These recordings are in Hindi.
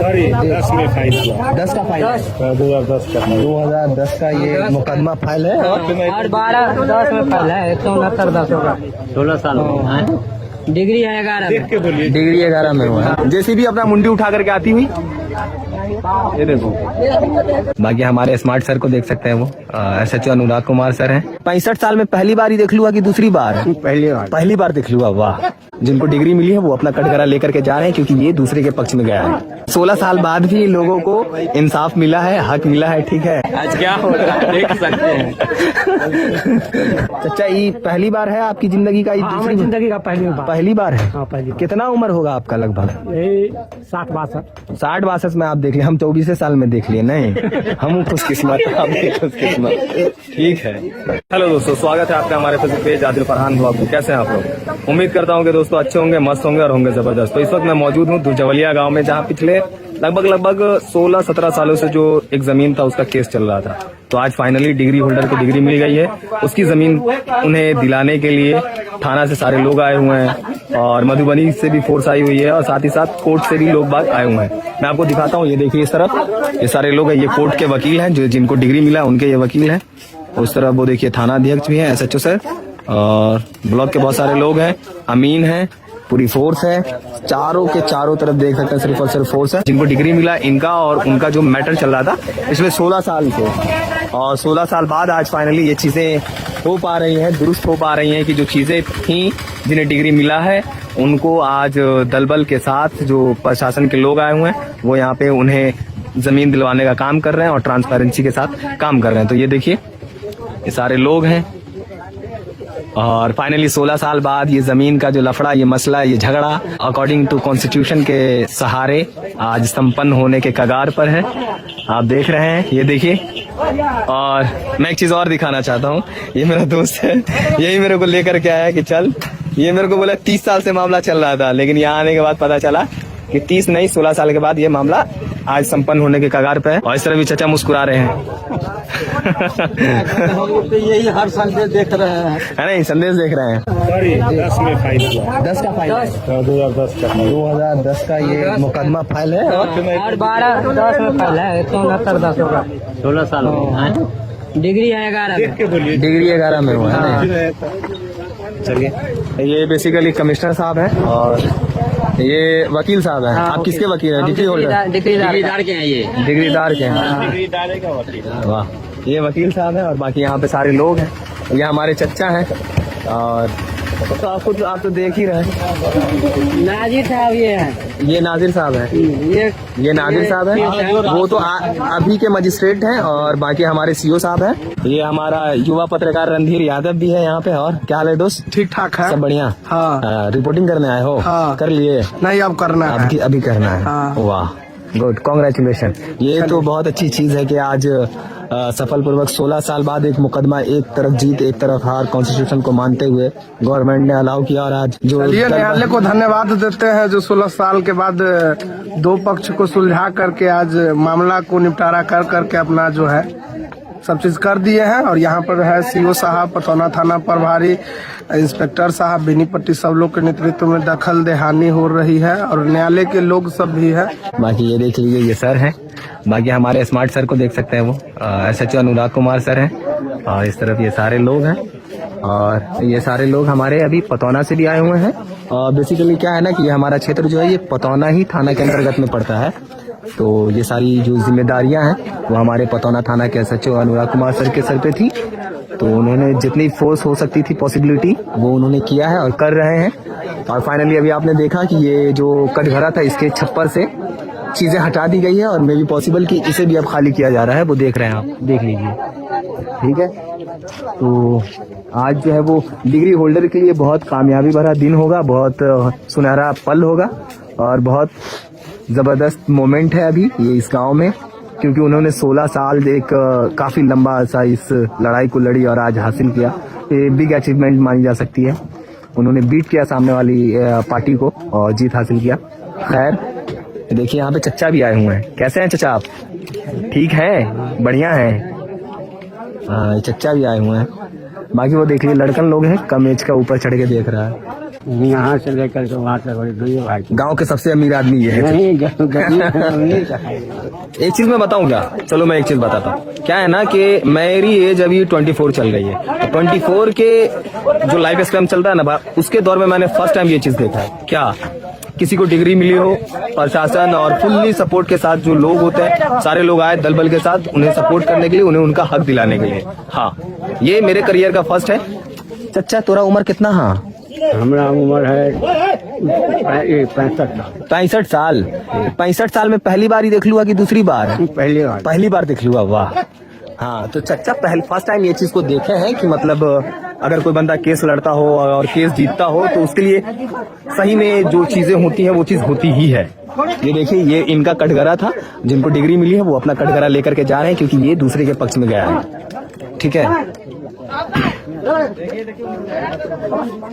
10 में फाइल हुआ। 10 का फाइल है, 2010 का। 2010 का ये मुकदमा फाइल है। और 12-10 में फाइल है, 169-10 होगा। 16 साल डिग्री है 11 देख के बोलिए। डिग्री 11 में हुआ है। जैसे भी अपना मुंडी उठा करके आती हुई, ये देखो। बाकी हमारे स्मार्ट सर को देख सकते हैं, वो SHO अनुराग कुमार सर हैं। 65 साल में पहली बार ही देख लूंगा कि दूसरी बार? पहली बार देख लूंगा। वाह, जिनको डिग्री मिली है वो अपना कटघरा लेकर के जा रहे हैं, क्योंकि ये दूसरे के पक्ष में गया है। 16 साल बाद भी लोगों को इंसाफ मिला है, हक मिला है। ठीक है, आज क्या हो रहा है देख सकते हैं। चाचा, ये पहली बार है आपकी जिंदगी का? दूसरी जिंदगी का पहली बार है। हाँ, पहली। कितना उम्र होगा आपका लगभग? 60-62। 60-62 में आप देख लिए, हम 24 साल में देख लिए। नहीं, हम खुशकिस्मत, आप भी खुशकिस्मत। ठीक है। हेलो दोस्तों, स्वागत है आपका हमारे Facebook page Adil Farhan blog में। कैसे हैं आप लोग? उम्मीद करता हूँ कि दोस्तों अच्छे होंगे, मस्त होंगे और होंगे जबरदस्त। तो इस वक्त मैं मौजूद हूँ दुर्जवलिया गाँव में, जहाँ पिछले लगभग 16-17 सालों से जो एक जमीन था उसका केस चल रहा था। तो आज फाइनली डिग्री होल्डर को डिग्री मिल गई है। उसकी जमीन उन्हें दिलाने के लिए थाना से सारे लोग आए हुए हैं और मधुबनी से भी फोर्स आई हुई है और साथ ही साथ कोर्ट से भी लोग बाग आए हुए हैं। मैं आपको दिखाता हूँ, ये देखिए इस तरफ ये सारे लोग हैं, ये कोर्ट के वकील हैं, जो जिनको डिग्री मिला है उनके ये वकील हैं। उस तरफ वो देखिए थाना अध्यक्ष भी है, SHO सर, और ब्लॉक के बहुत सारे लोग हैं, अमीन है, पूरी फोर्स है। चारों के चारों तरफ देख सकते हैं सिर्फ और सिर्फ फोर्स है। जिनको डिग्री मिला इनका और उनका जो मैटर चल रहा था पिछले 16 साल से, और 16 साल बाद आज फाइनली ये चीजें हो पा रही हैं, दुरुस्त हो पा रही हैं कि जो चीजें थी जिन्हें डिग्री मिला है उनको आज दलबल के साथ जो प्रशासन के लोग आए हुए हैं वो यहाँ पे उन्हें जमीन दिलवाने का काम कर रहे हैं और ट्रांसपेरेंसी के साथ काम कर रहे हैं। तो ये देखिए ये सारे लोग हैं और फाइनली 16 साल बाद ये जमीन का जो लफड़ा, ये मसला, ये झगड़ा अकॉर्डिंग टू कॉन्स्टिट्यूशन के सहारे आज संपन्न होने के कगार पर है। आप देख रहे हैं, ये देखिए। और मैं एक चीज और दिखाना चाहता हूँ, ये मेरा दोस्त है, यही मेरे को लेकर के आया कि चल, ये मेरे को बोला 30 साल से मामला चल रहा था, लेकिन यहाँ आने के बाद पता चला कि 30 नहीं 16 साल के बाद ये मामला आज संपन्न होने के कगार पे है। और इस तरह भी चचा मुस्कुरा रहे हैं। यही हर संदेश देख रहे हैं, है नहीं, संदेश देख रहे हैं। 10 में फाइल हुआ। 10 का फाइल है, 2010 का। 2010 का ये मुकदमा फाइल है। और 12-10 में फाइल है, 169-10 होगा। 16 साल डिग्री है 11 देख के बोलिए। डिग्री 11 में हुआ है। चलिए, ये बेसिकली कमिश्नर साहब हैं और ये वकील साहब हैं। आप किसके वकील हैं? Degree holder? डिग्रीदार के हैं ये। डिग्रीदार के हैं। डिग्री डाले का वकील। वाह, ये वकील साहब हैं और बाकी यहाँ पे सारे लोग हैं। ये हमारे चच्चा हैं और तो आप तो देख ही रहे हैं। नाजिर साहब ये हैं। ये नाजिर साहब हैं। ये नाजिर साहब हैं, वो तो अभी के मजिस्ट्रेट हैं और बाकी हमारे CO साहब हैं। ये हमारा युवा पत्रकार रणधीर यादव भी है यहाँ पे। और क्या हाल है दोस्त? ठीक ठाक है, सब बढ़िया? हाँ। रिपोर्टिंग करने आए हो? हाँ। कर लिए? नहीं, अब करना है। अभी करना है। हाँ। वाह, गुड, कांग्रेचुलेशन। ये तो बहुत अच्छी चीज है कि आज सफलपूर्वक 16 साल बाद एक मुकदमा, एक तरफ जीत एक तरफ हार, कॉन्स्टिट्यूशन को मानते हुए गवर्नमेंट ने अलाउ किया। और आज जो न्यायालय को धन्यवाद देते हैं जो 16 साल के बाद दो पक्ष को सुलझा करके आज मामला को निपटारा कर करके अपना जो है सब चीज कर दिए हैं। और यहाँ पर है CO साहब, पटौना थाना प्रभारी, इंस्पेक्टर साहब, बेनीपट्टी, सब लोग के नेतृत्व में दखल देहानी हो रही है और न्यायालय के लोग सब भी है। बाकी ये देख लीजिए, ये सर हैं। बाकी हमारे स्मार्ट सर को देख सकते हैं, वो SHO अनुराग कुमार सर हैं। और इस तरफ ये सारे लोग हैं और ये सारे लोग हमारे अभी पतौना से भी आए हुए हैं। और बेसिकली क्या है ना कि ये हमारा क्षेत्र जो है ये पतौना ही थाना के अंतर्गत में पड़ता है। तो ये सारी जो जिम्मेदारियां हैं वो हमारे पतौना थाना के SHO अनुराग कुमार सर के सर पे थी। तो उन्होंने जितनी फोर्स हो सकती थी, पॉसिबिलिटी, वो उन्होंने किया है और कर रहे हैं। और फाइनली अभी आपने देखा कि ये जो कटघरा था इसके छप्पर से चीजें हटा दी गई है और मे भी पॉसिबल कि इसे भी अब खाली किया जा रहा है। वो देख रहे हैं आप, देख लीजिए। ठीक है, तो आज जो है वो डिग्री होल्डर के लिए बहुत कामयाबी भरा दिन होगा, बहुत सुनहरा पल होगा और बहुत जबरदस्त मोमेंट है अभी ये इस गांव में, क्योंकि उन्होंने 16 साल एक काफी लंबा सा इस लड़ाई को लड़ी और आज हासिल किया। ये बिग अचीवमेंट मानी जा सकती है। उन्होंने बीट किया सामने वाली पार्टी को और जीत हासिल किया। खैर, देखिए यहाँ पे चच्चा भी आए हुए हैं। कैसे हैं चचा आप? ठीक है, बढ़िया है। चच्चा भी आए हुए हैं। बाकी वो देख लीजिए लड़कन लोग हैं, कम एज का ऊपर चढ़ के देख रहा है। यहाँ से लेकर के वहाँ तक दुई भाई गांव के सबसे अमीर आदमी ये है। नहीं गरीब का है। एक चीज मैं बताऊं क्या, चलो मैं एक चीज बताता हूँ। क्या है ना कि मेरी एज अभी 24 चल रही है। 24 के जो लाइफ स्पैन चलता है ना, उसके दौर में मैंने फर्स्ट टाइम ये चीज देखा है। क्या किसी को डिग्री मिली हो, प्रशासन और फुल्ली सपोर्ट के साथ जो लोग होते हैं, सारे लोग आए दल बल के साथ उन्हें सपोर्ट करने के लिए, उन्हें उनका हक दिलाने के लिए। हाँ, ये मेरे करियर का फर्स्ट है। चच्चा तोरा उम्र कितना? हाँ, हमारा उम्र है 65 साल। 65 साल में पहली बार ही देख लूंगा कि दूसरी बार? पहली बार देख लूंगा। वाह। हाँ, तो चच्चा फर्स्ट टाइम ये चीज को देखे हैं कि मतलब अगर कोई बंदा केस लड़ता हो और केस जीतता हो तो उसके लिए सही में जो चीजें होती है वो चीज होती ही है। ये देखिए, ये इनका कटघरा था। जिनको डिग्री मिली है वो अपना कटघरा लेकर के जा रहे हैं क्योंकि ये दूसरे के पक्ष में गया है। ठीक है,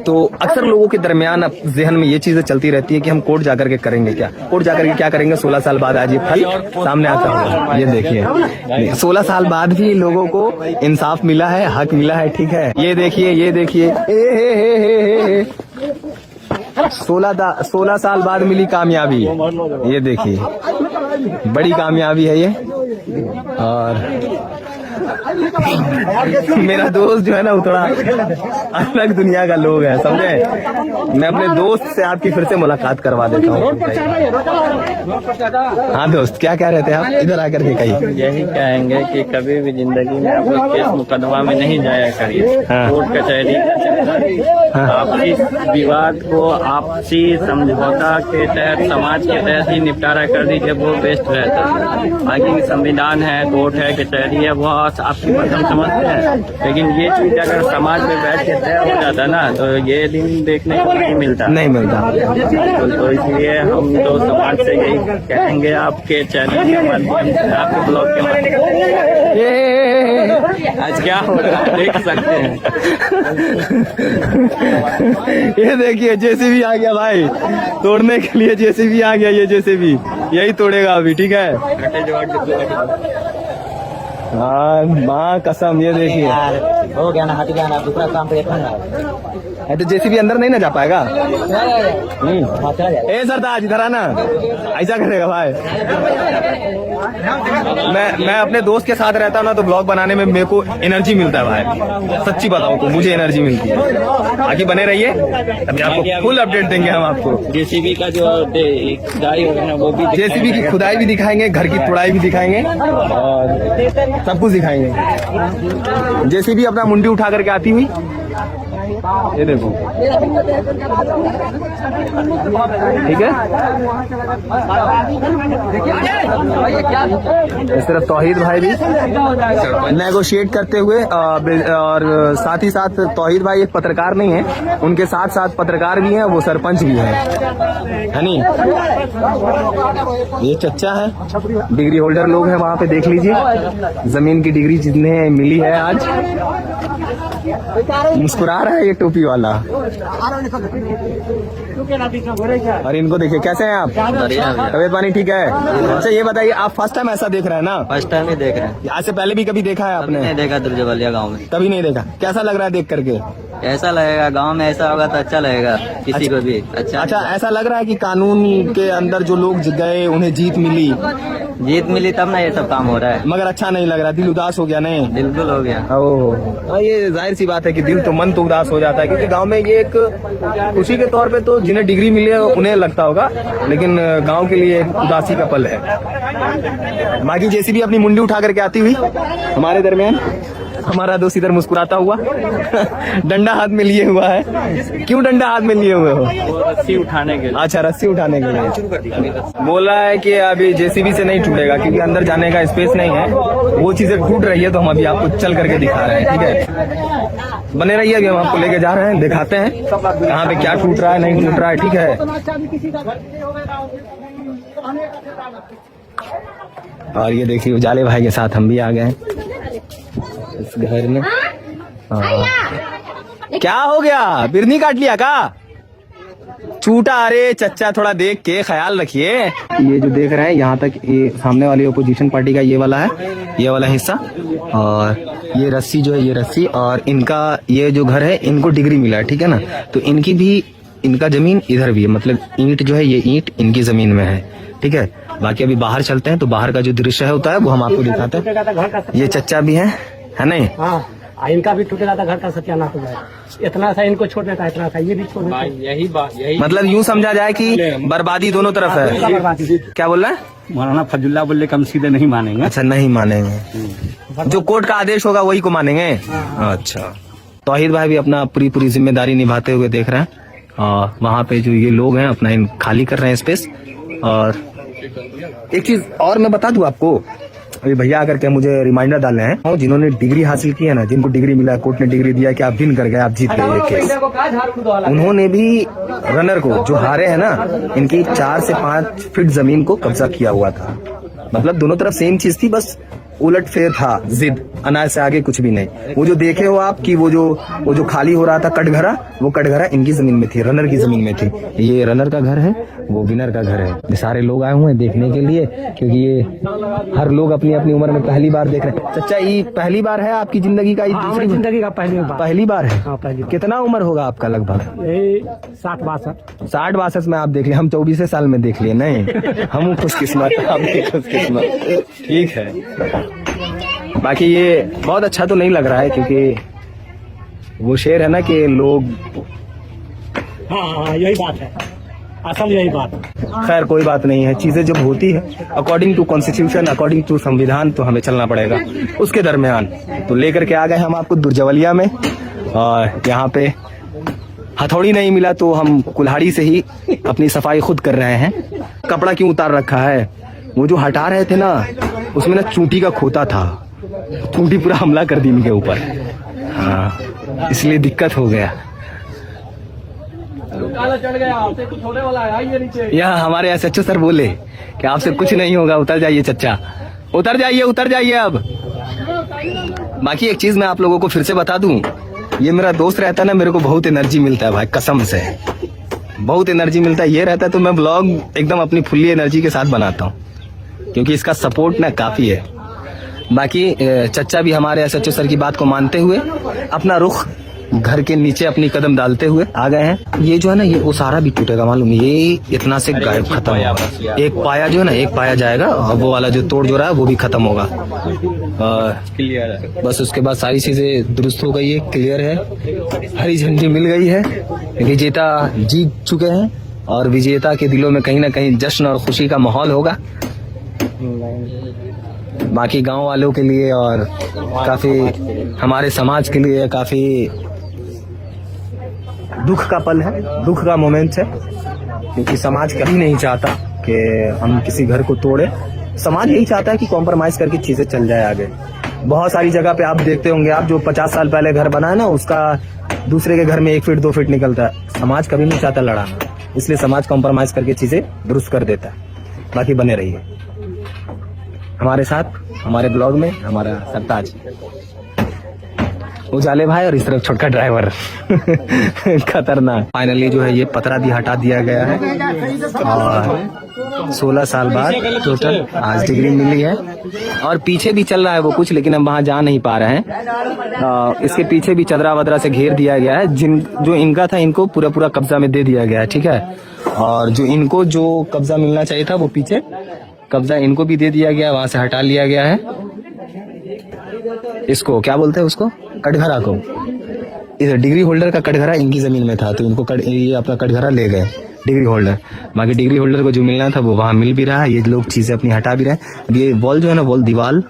तो अक्सर लोगों के दरमियान अब जहन में ये चीजें चलती रहती है कि हम कोर्ट जाकर के करेंगे क्या, कोर्ट जाकर के क्या करेंगे। 16 साल बाद आज ये फल सामने आता होगा। ये देखिए, 16 साल बाद भी लोगों को इंसाफ मिला है, हक मिला है। ठीक है, ये देखिए, ये देखिए, 16 साल बाद मिली कामयाबी। ये देखिए, बड़ी कामयाबी है ये। और मेरा दोस्त जो है ना वो थोड़ा अलग दुनिया का लोग है, समझे। मैं अपने दोस्त से आपकी फिर से मुलाकात करवा देता हूँ। हाँ दोस्त, क्या कह रहे थे आप? इधर आकर के कहिए। यही कहेंगे कि कभी भी जिंदगी में आप लोग केस मुकदमा में नहीं जाया करिए। कोर्ट कचहरी आपसी विवाद को आपसी समझौता के तहत, समाज के तहत ही निपटारा कर दीजिए, वो बेस्ट रहता है। बाकी संविधान है, कोर्ट है, कचहरी है, वो आपकी हम समझते हैं, लेकिन ये चीज अगर समाज में बैठ के तय हो जाता ना तो ये दिन देखने को नहीं मिलता। तो इसलिए हम तो समाज से यही कहेंगे, आपके चैनल के माध्यम से, आपके ब्लॉग के माध्यम से। आज क्या हो रहा है देख सकते हैं। ये देखिए, जेसीबी आ गया भाई तोड़ने के लिए। जेसीबी आ गया, ये जेसीबी यही तोड़ेगा अभी। ठीक है, हाँ माँ कसम। ये देखिए, हो गया ना, हट गया ना, दूसरा काम पे है तो जेसीबी अंदर नहीं ना जा पाएगा। ए सरताज इधर आना, ऐसा करेगा भाई। मैं अपने दोस्त के साथ रहता हूँ ना तो ब्लॉग बनाने में मेरे को एनर्जी मिलता है भाई। सच्ची बताऊँ तो मुझे एनर्जी मिलती है। आगे बने रहिए, अभी आपको फुल अपडेट देंगे हम आपको। जेसीबी का जो खुदाई होगा ना वो भी, जेसीबी की खुदाई भी दिखाएंगे, घर की तोड़ाई भी दिखाएंगे और सब कुछ दिखाएंगे। जेसीबी अपना मुंडी उठा करके आती हुई, ये देखो। ठीक है, इस तरफ तौहीद भाई भी नेगोशिएट करते हुए, और साथ ही साथ तौहीद भाई एक पत्रकार नहीं है, उनके साथ साथ पत्रकार भी हैं, वो सरपंच भी है नी। ये चच्चा है, डिग्री होल्डर लोग हैं वहाँ पे, देख लीजिए जमीन की डिग्री जितने मिली है आज। मुस्कुरा रहा है ये टोपी वाला। और इनको देखिए कैसे हैं आप? तबीयत पानी ठीक है? अच्छा ये बताइए, आप फर्स्ट टाइम ऐसा देख रहे हैं ना? फर्स्ट टाइम ही देख रहे हैं। आज से पहले भी कभी देखा है आपने? नहीं देखा, दुर्जबलिया गांव में कभी नहीं देखा। कैसा लग रहा है देख करके? ऐसा लगेगा, गांव में ऐसा होगा तो अच्छा लगेगा किसी को भी। अच्छा, ऐसा लग रहा है कि कानून के अंदर जो लोग गए उन्हें जीत मिली तब ना ये सब काम हो रहा है। मगर अच्छा नहीं लग रहा, दिल उदास हो गया। नहीं, बिल्कुल हो गया। ओह, ये जाहिर सी बात है कि दिल तो, मन तो उदास हो जाता है, क्योंकि गांव में ये एक खुशी के तौर पे तो जिन्हें डिग्री मिली है उन्हें लगता होगा, लेकिन गांव के लिए एक उदासी का पल है। बाकी जेसीबी अपनी मुंडी उठा करके आती हुई हमारे दरमियान, हमारा दोस्त इधर मुस्कुराता हुआ डंडा हाथ में लिए हुआ है। क्यों डंडा हाथ में लिए हुए हो? रस्सी उठाने के लिए। अच्छा, रस्सी उठाने के लिए। बोला है कि अभी जेसीबी से नहीं टूटेगा क्योंकि अंदर जाने का स्पेस नहीं है, वो चीजें टूट रही है, तो हम अभी आपको चल करके दिखा रहे हैं। ठीक है, बने रहिए, अभी हम आपको लेके जा रहे हैं, दिखाते हैं कहाँ पे क्या टूट रहा है, नहीं टूट रहा है। ठीक है, और ये देखिए उजाले भाई के साथ हम भी आ गए इस घर में। क्या हो गया, बिरनी काट लिया का? छूटा? अरे चच्चा थोड़ा देख के ख्याल रखिए। ये जो देख रहे हैं यहाँ तक, ये सामने वाली ओपोजिशन पार्टी का ये वाला है, ये वाला हिस्सा, और ये रस्सी जो है, ये रस्सी, और इनका ये जो घर है, इनको डिग्री मिला है। ठीक है ना, तो इनकी भी इनका जमीन इधर भी है, मतलब ईंट जो है ये ईंट इनकी जमीन में है, ठीक है। बाकी अभी बाहर चलते हैं तो बाहर का जो दृश्य है होता है वो हम आपको दिखाते हैं। ये चच्चा भी है नहीं? हाँ, इनका भी टूटेगा तो घर का सत्यानाश हो जाएगा। इतना सा इनको छोड़ देता है, इतना सा ये भी छोड़ देता है। यही बात, यही मतलब यूं समझा जाए कि बर्बादी दोनों तरफ है। क्या बोल रहा है? मौलाना फजुल्ला बोले हम सीधे नहीं मानेंगे। अच्छा, नहीं मानेंगे, जो कोर्ट का आदेश होगा वही को मानेंगे। अच्छा, तौहीद भाई भी अपना पूरी जिम्मेदारी निभाते हुए देख रहे हैं। और वहाँ पे जो ये लोग हैं अपना खाली कर रहे हैं स्पेस। और एक चीज और मैं बता दूं आपको, अभी भैया आकर के मुझे रिमाइंडर डाले हैं, जिन्होंने डिग्री हासिल की है ना, जिनको डिग्री मिला, कोर्ट ने डिग्री दिया कि आप विन कर गए, आप जीत गए ये केस, उन्होंने भी रनर को जो हारे हैं ना, इनकी 4 से 5 फीट जमीन को कब्जा किया हुआ था। मतलब दोनों तरफ सेम चीज थी, बस उलट फेर था, जिद, अनाज से आगे कुछ भी नहीं। वो जो देखे हो आप कि वो जो खाली हो रहा था कटघरा, वो कटघरा इनकी जमीन में थी, रनर की जमीन में थी। ये रनर का घर है, वो विनर का घर है। ये सारे लोग आए हुए हैं देखने के लिए, क्योंकि ये हर लोग अपनी अपनी उम्र में पहली बार देख रहे हैं। चाचा, ये पहली बार है आपकी जिंदगी का? दूसरी जिंदगी का पहली बार है। हाँ, पहली बार। कितना उम्र होगा आपका लगभग? 60-62 में आप देख लिया, हम 24 साल में देख लिए। नहीं, हम खुशकिस्मत, आप भी खुशकिस्मत, ठीक है। बाकी ये बहुत अच्छा तो नहीं लग रहा है, क्योंकि वो शेर है ना कि लोग, हाँ, यही बात है, असल यही बात। खैर कोई बात नहीं है, चीजें जब होती है according to constitution, according to संविधान, तो हमें चलना पड़ेगा। उसके दरमियान तो लेकर के आ गए हम आपको दुर्जवलिया में, और यहाँ पे हथौड़ी नहीं मिला तो हम कुल्हाड़ी से ही अपनी सफाई खुद कर रहे हैं। कपड़ा क्यों उतार रखा है? वो जो हटा रहे थे ना, उसमें ना चूंटी का खोता था, चूंटी पूरा हमला कर दी इनके ऊपर। हाँ, इसलिए दिक्कत हो गया। चढ़ गया, आपसे कुछ होने वाला है, आइए नीचे। यहाँ हमारे SHO सर बोले कि आपसे कुछ नहीं होगा, उतर जाइए चच्चा, उतर जाइए अब। बाकी एक चीज मैं आप लोगों को फिर से बता दूं, ये मेरा दोस्त रहता है ना, मेरे को बहुत एनर्जी मिलता है भाई, कसम से बहुत एनर्जी मिलता है। ये रहता है तो मैं ब्लॉग एकदम अपनी फुल्ली एनर्जी के साथ बनाता हूँ, क्योंकि इसका सपोर्ट ना काफी है। बाकी चच्चा भी हमारे SHO सर की बात को मानते हुए अपना रुख घर के नीचे अपनी कदम डालते हुए आ गए हैं। ये जो है ना, ये ओसारा भी टूटेगा मालूम, ये इतना से गायब खत्म होगा। एक पाया जो है ना, एक पाया जाएगा, और वो वाला जो तोड़ जो रहा है वो भी खत्म होगा। क्लियर है, बस उसके बाद सारी चीजें दुरुस्त हो गई है, क्लियर है, हरी झंडी मिल गई है, विजेता जीत चुके हैं, और विजेता के दिलों में कहीं ना कहीं जश्न और खुशी का माहौल होगा। बाकी गांव वालों के लिए और काफी हमारे समाज के लिए काफी दुख का पल है, दुख का मोमेंट है, क्योंकि समाज कभी नहीं चाहता कि हम किसी घर को तोड़े। समाज यही चाहता है कि कॉम्प्रोमाइज करके चीजें चल जाए आगे। बहुत सारी जगह पे आप देखते होंगे, आप जो 50 साल पहले घर बना है ना, उसका दूसरे के घर में 1 फीट 2 फीट निकलता है। समाज कभी नहीं चाहता लड़ाना, इसलिए समाज कॉम्प्रोमाइज करके चीजें दुरुस्त कर देता है। बाकी बने रहिए हमारे साथ, हमारे ब्लॉग में। हमारा सरताज उजाले भाई, और इस तरफ छोटका ड्राइवर खतरनाक। फाइनली जो है ये पतरा भी हटा दिया गया है, और 16 साल बाद टोटल आज डिग्री मिली है। और पीछे भी चल रहा है वो कुछ, लेकिन हम वहां जा नहीं पा रहे हैं। इसके पीछे भी चदरा वदरा से घेर दिया गया है। जो इनका था, इनको पूरा कब्जा में दे दिया गया है, ठीक है। और जो इनको जो कब्जा मिलना चाहिए था, वो पीछे कब्जा इनको भी दे दिया गया, वहां से हटा लिया गया है। इसको क्या बोलते हैं, उसको कटघरा को, इधर डिग्री होल्डर का कटघरा इनकी जमीन में था, तो इनको ये अपना कटघरा ले गए डिग्री होल्डर। बाकी डिग्री होल्डर को जो मिलना था वो वहां मिल भी रहा है। ये लोग चीजें अपनी हटा भी रहे हैं। अब ये वॉल जो है ना, वॉल दीवार,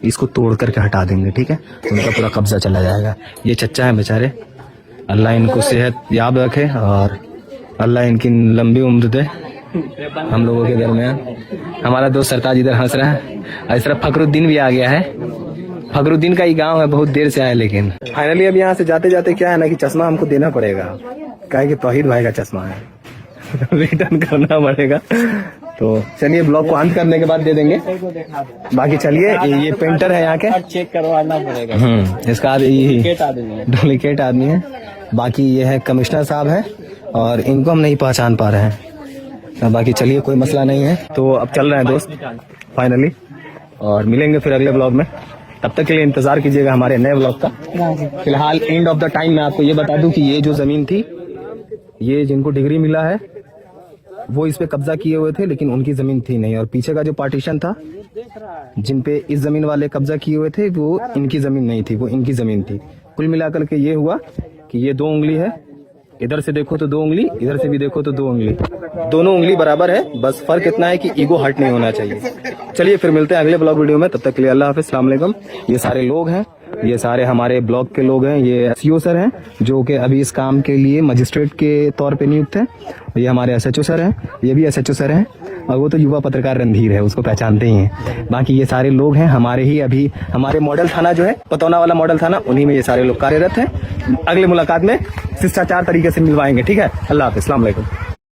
इसको तोड़ करके हटा देंगे, ठीक है, तो उनका पूरा कब्जा चला जाएगा। ये चच्चा है बेचारे, अल्लाह इनको सेहत याब रखे और अल्लाह इनकी लंबी उम्र दे। हम लोगों के दरमियान हमारा दोस्त सरताज इधर हंस रहा है, और इस तरफ फखरुद्दीन भी आ गया है। फखरुद्दीन का ही गांव है, बहुत देर से आया, लेकिन फाइनली अब यहाँ से जाते जाते क्या है ना कि चश्मा हमको देना पड़ेगा, क्या कि तौहीद भाई का चश्मा है रिटर्न करना पड़ेगा। तो चलिए ब्लॉग को अंत करने के बाद दे देंगे। बाकी चलिए, ये पेंटर है यहाँ के, चेक करवाना पड़ेगा। इसका डुप्लीकेट आदमी है। बाकी ये है कमिश्नर साहब है, और इनको हम नहीं पहचान पा रहे हैं। बाकी चलिए, कोई मसला नहीं है। तो अब चल रहे हैं दोस्त फाइनली, और मिलेंगे फिर अगले ब्लॉग में। तब तक के लिए इंतजार कीजिएगा हमारे नए ब्लॉग का। फिलहाल एंड ऑफ द टाइम मैं आपको ये बता दूं कि ये जो जमीन थी, ये जिनको डिग्री मिला है वो इस पे कब्जा किए हुए थे, लेकिन उनकी जमीन थी नहीं। और पीछे का जो पार्टीशन था, जिन पे इस जमीन वाले कब्जा किए हुए थे, वो इनकी जमीन नहीं थी, वो इनकी जमीन थी। कुल मिलाकर के ये हुआ कि ये 2 उंगली है, इधर से देखो तो 2 उंगली, इधर से भी देखो तो 2 उंगली, दोनों उंगली बराबर है। बस फर्क इतना है कि ईगो हर्ट नहीं होना चाहिए। चलिए फिर मिलते हैं अगले ब्लॉग वीडियो में, तब तक के लिए अल्लाह हाफिज़, अस्सलाम वालेकुम। ये सारे लोग हैं, ये सारे हमारे ब्लॉक के लोग हैं। ये सीओ सर हैं जो कि अभी इस काम के लिए मजिस्ट्रेट के तौर पे नियुक्त हैं। ये हमारे एसएचओ सर हैं, ये भी एसएचओ सर हैं, और वो तो युवा पत्रकार रणधीर है, उसको पहचानते ही हैं। बाकी ये सारे लोग हैं हमारे ही, अभी हमारे मॉडल थाना जो है, पतौना वाला मॉडल थाना, उन्हीं में ये सारे लोग कार्यरत हैं। अगले मुलाकात में शिष्टाचार तरीके से मिलवाएंगे, ठीक है। अल्लाह हाफिज़, अस्सलाम वालेकुम।